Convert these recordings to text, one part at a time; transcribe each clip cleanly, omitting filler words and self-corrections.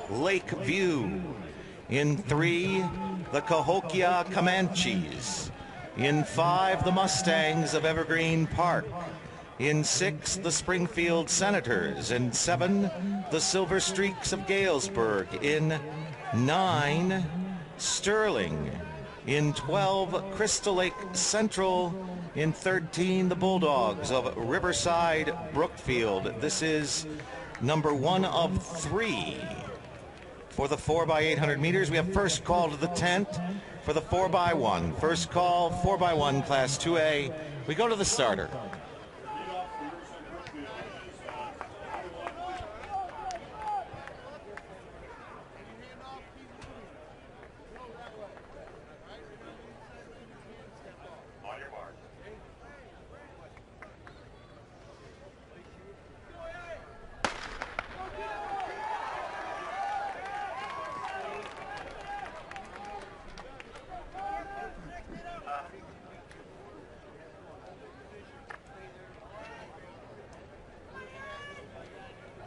Lakeview. In 3, the Cahokia Comanches. In 5, the Mustangs of Evergreen Park. In 6, the Springfield Senators. In 7, the Silver Streaks of Galesburg. In 9, Sterling. In 12, Crystal Lake Central. In 13, the Bulldogs of Riverside Brookfield. This is number 1 of 3. For the 4x800 meters, we have first call to the tent for the 4x1. First call, 4x1, Class 2A. We go to the starter.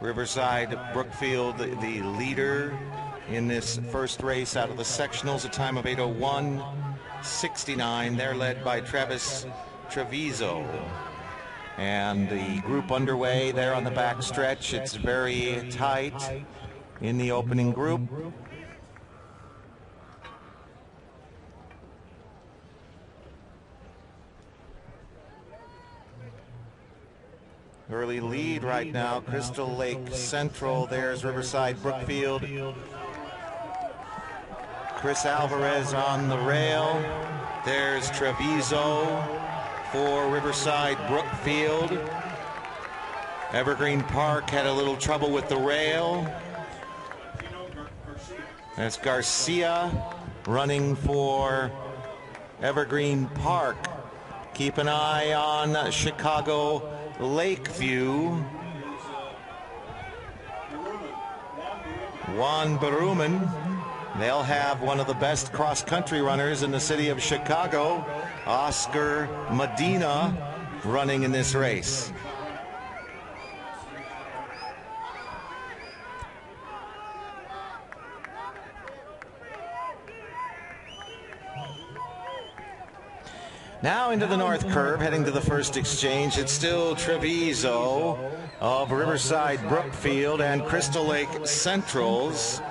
Riverside Brookfield, the leader in this first race out of the sectionals, a time of 8:01.69. They're led by Travis Treviso. And the group underway there on the back stretch. It's very tight in the opening group. Early lead right now, Crystal Lake Central. There's Riverside Brookfield. Chris Alvarez on the rail. There's Treviso for Riverside Brookfield. Evergreen Park had a little trouble with the rail. That's Garcia running for Evergreen Park. Keep an eye on Chicago Lakeview. Juan Baruman. They'll have one of the best cross-country runners in the city of Chicago, Oscar Medina, running in this race. Now into the north curve, heading to the first exchange. It's still Treviso of Riverside Brookfield and Crystal Lake Central's.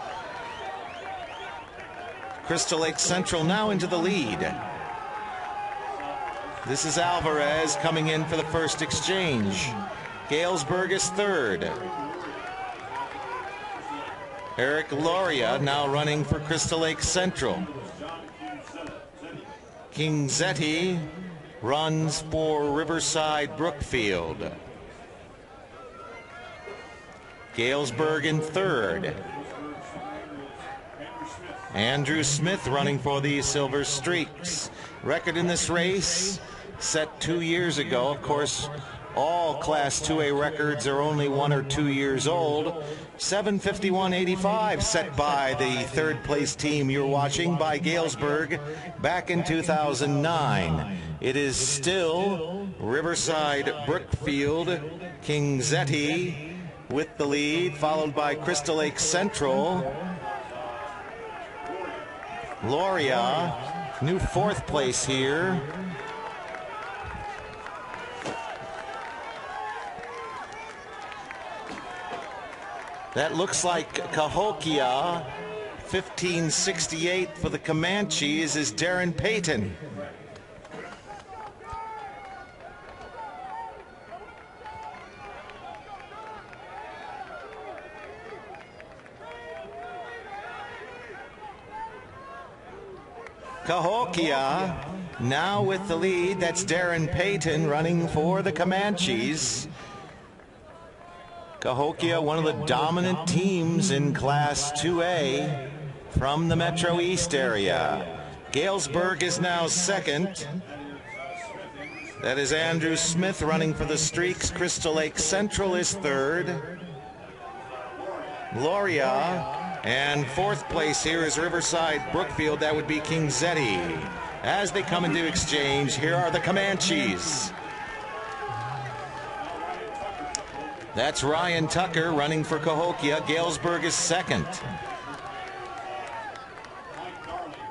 Crystal Lake Central now into the lead. This is Alvarez coming in for the first exchange. Galesburg is third. Eric Loria now running for Crystal Lake Central. Kingzetti runs for Riverside Brookfield. Galesburg in third. Andrew Smith running for the Silver Streaks. Record in this race set 2 years ago. Of course, all Class 2A records are only 1 or 2 years old. 7:51.85 set by the third place team you're watching by Galesburg back in 2009. It is still Riverside Brookfield, Kingzetti with the lead, followed by Crystal Lake Central. Loria, new fourth place here. That looks like Cahokia. 15:68 for the Comanches is Darren Payton. Cahokia now with the lead. That's Darren Payton running for the Comanches. Cahokia, one of the dominant teams in Class 2A from the Metro East area. Galesburg is now second. That is Andrew Smith running for the Streaks. Crystal Lake Central is third. Loria, and fourth place here is Riverside Brookfield. That would be Kingzetti. As they come into exchange, here are the Comanches. That's Ryan Tucker running for Cahokia. Galesburg is second.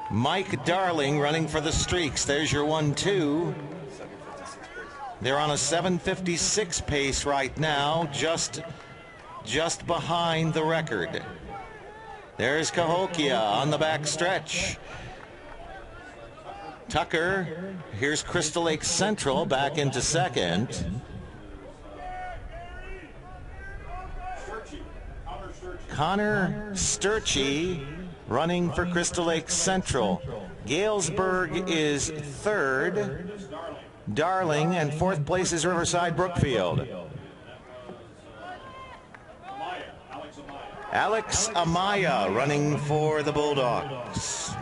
Mike Darling running for the Streaks. There's your 1-2. They're on a 7:56 pace right now, just behind the record. There's Cahokia on the back stretch. Tucker, here's Crystal Lake Central back into second. Connor Sturchy running for Crystal Lake Central. Galesburg is third. Darling, and fourth place is Riverside Brookfield. Alex Amaya running for the Bulldogs.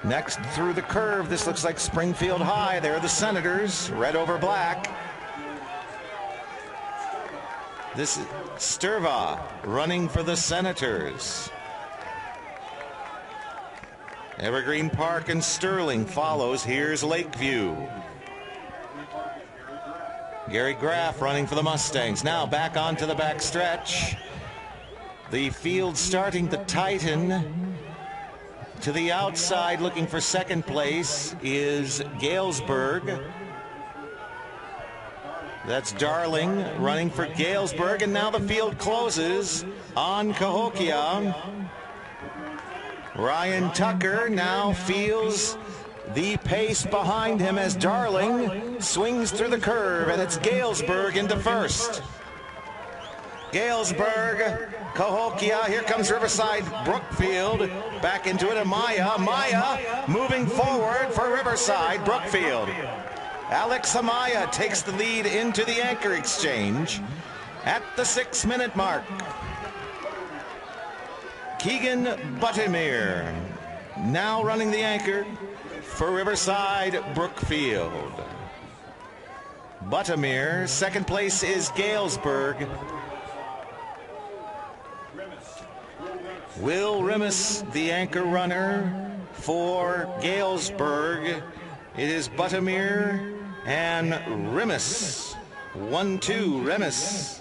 Next through the curve, this looks like Springfield High. They're the Senators, red over black. This is Sturva running for the Senators. Evergreen Park and Sterling follows. Here's Lakeview. Gary Graff running for the Mustangs. Now back onto the back stretch. The field starting to tighten. To the outside looking for second place is Galesburg. That's Darling running for Galesburg, and now the field closes on Cahokia. Ryan Tucker now feels the pace behind him as Darling swings through the curve, and it's Galesburg into first. Galesburg, Cahokia, here comes Riverside Brookfield, back into it, Amaya moving forward for Riverside Brookfield. Alex Amaya takes the lead into the anchor exchange at the 6-minute mark. Keegan Buttermere now running the anchor for Riverside Brookfield. Buttermere, second place is Galesburg. Will Remus, the anchor runner for Galesburg. It is Buttermere and Remus. 1-2, Remus.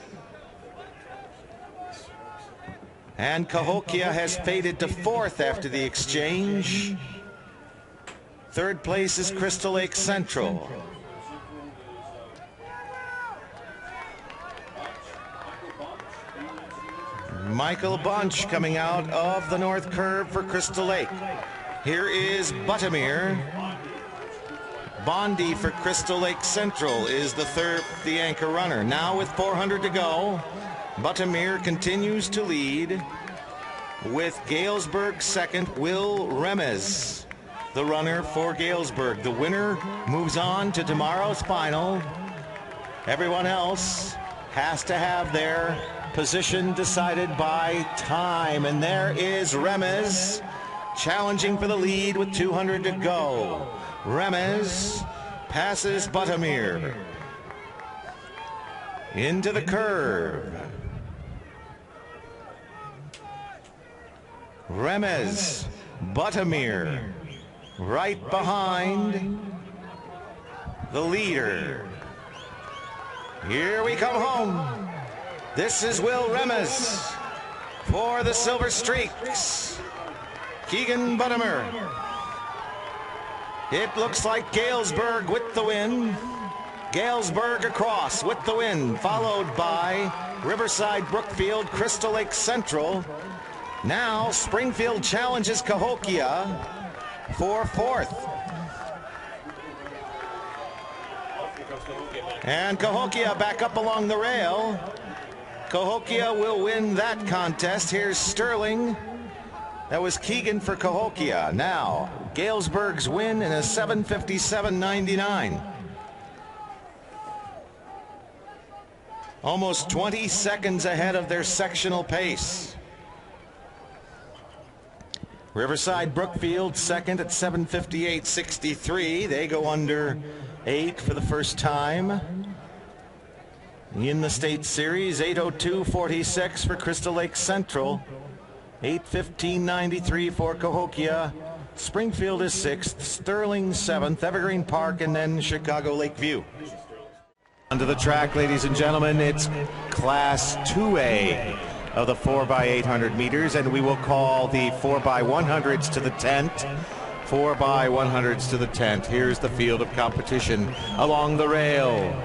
And Cahokia has faded to fourth after the exchange. Third place is Crystal Lake Central. Michael Bunch coming out of the north curve for Crystal Lake. Here is Buttermere. Bondi for Crystal Lake Central is the anchor runner. Now with 400 to go, Buttermere continues to lead with Galesburg second. Will Remez, the runner for Galesburg. The winner moves on to tomorrow's final. Everyone else has to have their position decided by time, and there is Remez challenging for the lead with 200 to go. Remez passes Buttermere into the curve. Remez, Buttermere right behind the leader. Here we come home. This is Will Remez for the Silver Streaks. Keegan Buttermere. It looks like Galesburg with the win. Galesburg across with the win, followed by Riverside Brookfield, Crystal Lake Central. Now Springfield challenges Cahokia for fourth. And Cahokia back up along the rail. Cahokia will win that contest. Here's Sterling. That was Keegan for Cahokia. Now, Galesburg's win in a 7:57.99. Almost 20 seconds ahead of their sectional pace. Riverside Brookfield second at 7:58.63. They go under 8 for the first time in the state series. 8:02.46 for Crystal Lake Central. 8:15.93 for Cahokia. Springfield is 6th, Sterling 7th, Evergreen Park, and then Chicago Lakeview. Onto the track, ladies and gentlemen, it's Class 2A of the 4x800 meters, and we will call the 4x100s to the tent. 4x100s to the tent. Here's the field of competition along the rail.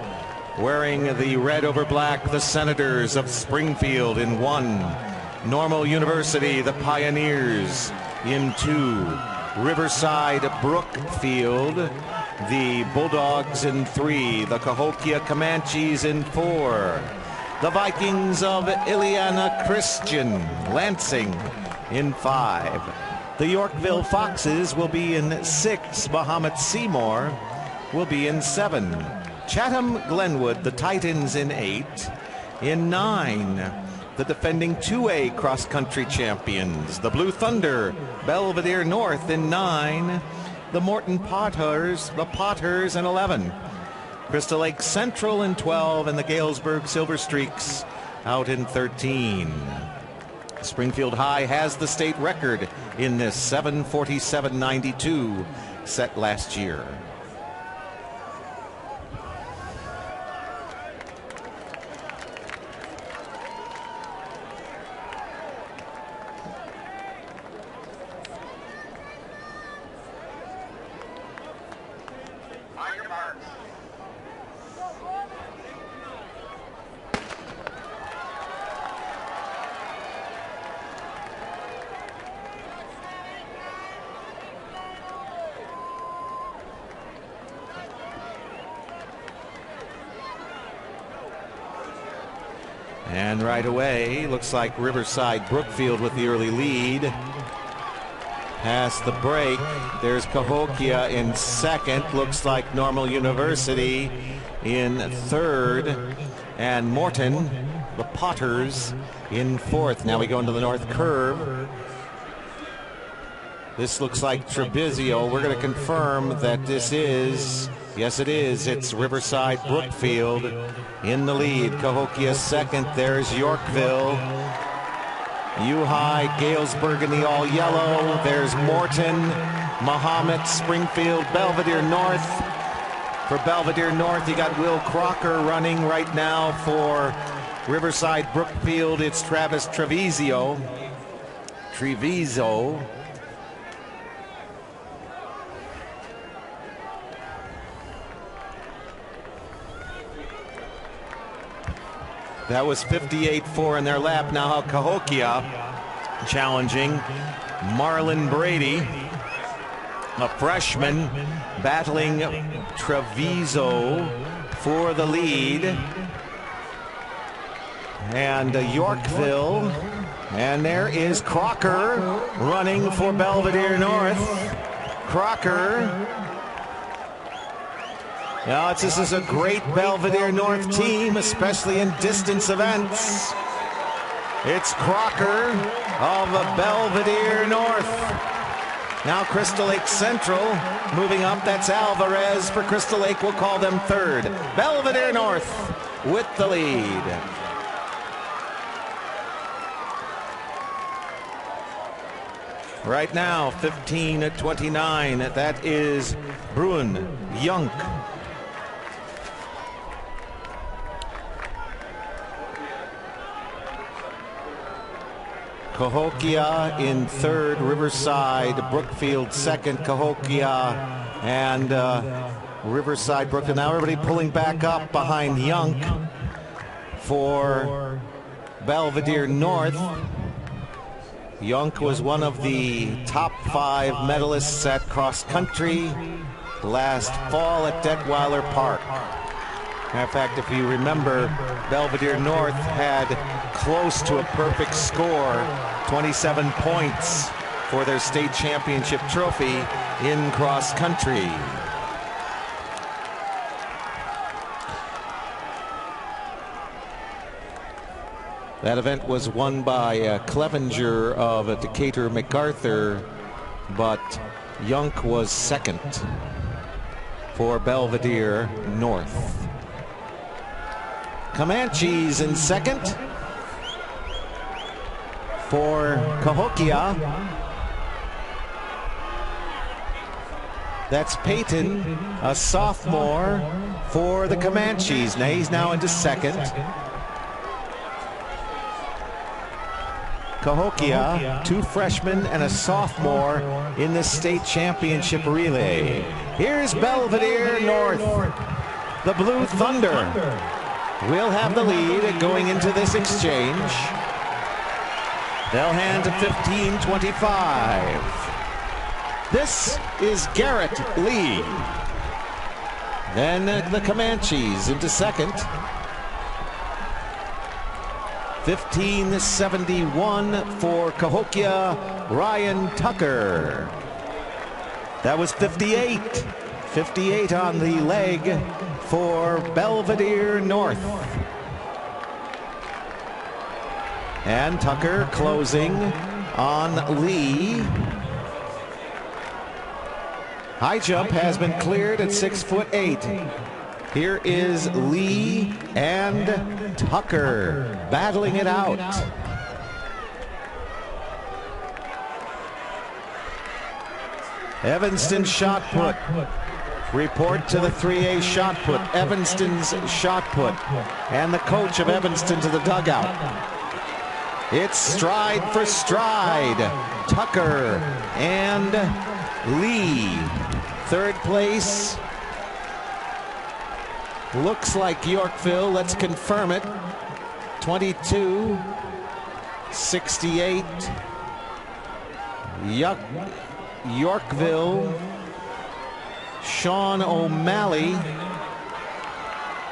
Wearing the red over black, the Senators of Springfield in 1. Normal University, the Pioneers in 2. Riverside Brookfield, the Bulldogs in 3. The Cahokia Comanches in 4. The Vikings of Ileana Christian, Lansing in 5. The Yorkville Foxes will be in 6. Mahomet Seymour will be in 7. Chatham Glenwood, the Titans in 8. In 9, the defending 2A cross-country champions, the Blue Thunder, Belvedere North in 9. The Morton Potters, the Potters in 11. Crystal Lake Central in 12, and the Galesburg Silver Streaks out in 13. Springfield High has the state record in this 7:47.92 set last year. And right away, looks like Riverside Brookfield with the early lead. Past the break, there's Cahokia in 2nd. Looks like Normal University in 3rd. And Morton, the Potters, in 4th. Now we go into the north curve. This looks like Trebizio. We're going to confirm that this is, yes it is, it's Riverside Brookfield in the lead. Cahokia 2nd, there's Yorkville. U-High, Galesburg in the all yellow. There's Morton, Mahomet, Springfield, Belvedere North. For Belvedere North, you got Will Crocker running right now. For Riverside Brookfield, it's Travis Treviso. That was 58-4 in their lap. Now Cahokia challenging Marlon Brady, a freshman, battling Treviso for the lead. And Yorkville. And there is Crocker running for Belvedere North. Crocker. Now, this is a great Belvedere North team, especially in distance events. It's Crocker of Belvedere North. Now Crystal Lake Central moving up. That's Alvarez for Crystal Lake. We'll call them 3rd. Belvedere North with the lead. Right now, 15:29. That is Bruin, Yunk. Cahokia in 3rd, Riverside Brookfield 2nd, Cahokia and Riverside Brookfield. Now everybody pulling back up behind Yunk for Belvedere North. Yunk was one of the top 5 medalists at cross country last fall at Detweiler Park. Matter of fact, if you remember, Belvedere North had close to a perfect score, 27 points for their state championship trophy in cross country. That event was won by Clevenger of Decatur MacArthur, but Yunk was 2nd for Belvedere North. Comanches in 2nd for Cahokia. That's Peyton, a sophomore for the Comanches. Now he's now into second. Cahokia, 2 freshmen and a sophomore in the state championship relay. Here's Belvedere North. The Blue Thunder will have the lead going into this exchange. They'll hand to 15-25. This is Garrett Lee. Then the Comanches into second. 15-71 for Cahokia, Ryan Tucker. That was 58. 58 on the leg for Belvedere North. And Tucker closing on Lee. High jump has been cleared at 6'8". Here is Lee and Tucker battling it out. Evanston shot put. Report to the 3A shot put. Evanston's shot put. And the coach of Evanston to the dugout. It's stride for stride. Tucker and Lee. Third place. Looks like Yorkville. Let's confirm it. 22-68. Yorkville. Sean O'Malley.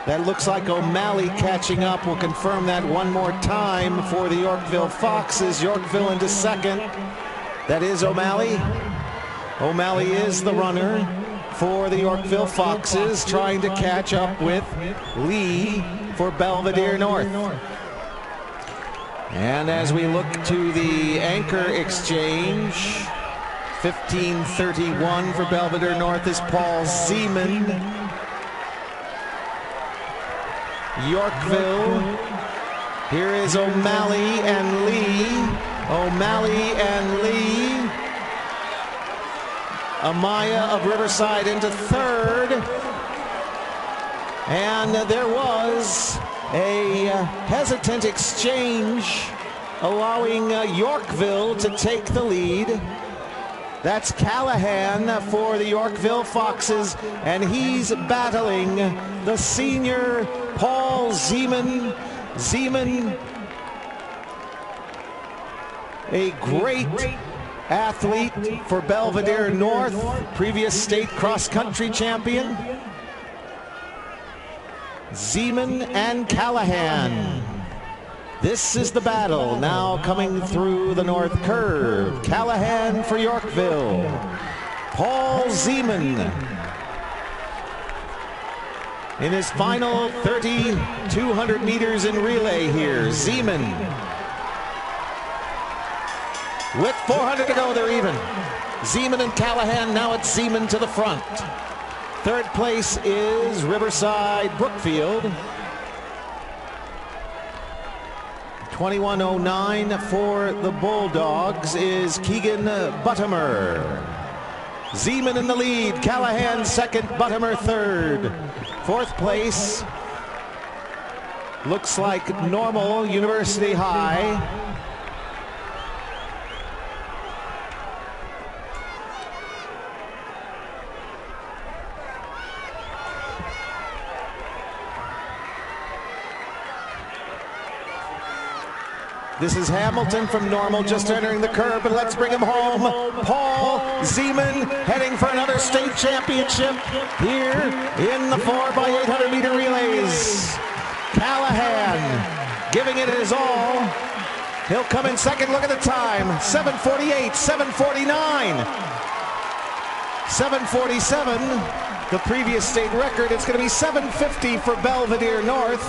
That looks like O'Malley catching up. We'll confirm that one more time for the Yorkville Foxes. Yorkville into second. That is O'Malley. O'Malley is the runner for the Yorkville Foxes, trying to catch up with Lee for Belvedere North. And as we look to the anchor exchange, 15-31 for Belvedere North is Paul Zeman. Yorkville, here is O'Malley and Lee. O'Malley and Lee. Amaya of Riverside into third. And there was a hesitant exchange allowing Yorkville to take the lead. That's Callahan for the Yorkville Foxes, and he's battling the senior Paul Zeman. Zeman, a great athlete for Belvedere North, previous state cross-country champion. Zeman and Callahan. This is the battle now coming through the north curve. Callahan for Yorkville. Paul Zeman in his final 3,200 meters in relay here. Zeman with 400 to go, they're even. Zeman and Callahan, now it's Zeman to the front. Third place is Riverside Brookfield. 21:09 for the Bulldogs is Keegan Buttimer. Zeman in the lead, Callahan second, Buttimer third. Fourth place looks like Normal University High. This is Hamilton from Normal just entering the curve, but let's bring him home. Paul Zeman heading for another state championship here in the 4x800 meter relays. Callahan giving it his all. He'll come in second. Look at the time. 7:48, 7:49, 7:47. The previous state record. It's going to be 7:50 for Belvedere North.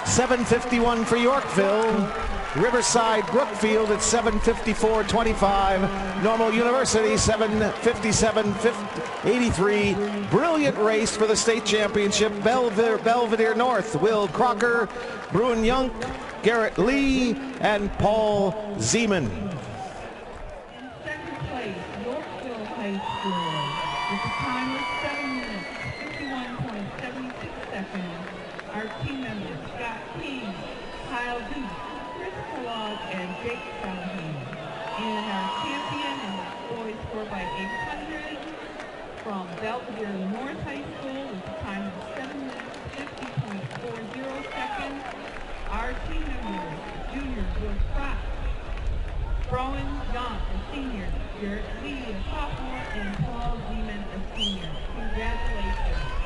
7:51 for Yorkville. Riverside Brookfield at 7:54.25. Normal University 7:57.83. Brilliant race for the state championship. Belvedere North. Will Crocker, Bruin Young, Garrett Lee, and Paul Zeman. Second place, Yorkville High School. Kyle Dukes, Chris Kellogg, and Jake Salaheen. And our champion in the boys 4x800 from Belvedere North High School with a time of 7 minutes 50.40 seconds. Our team members, junior Will Pratt, Rowan John, a senior, Garrett Lee, a sophomore, and Paul Zeman, a senior. Congratulations.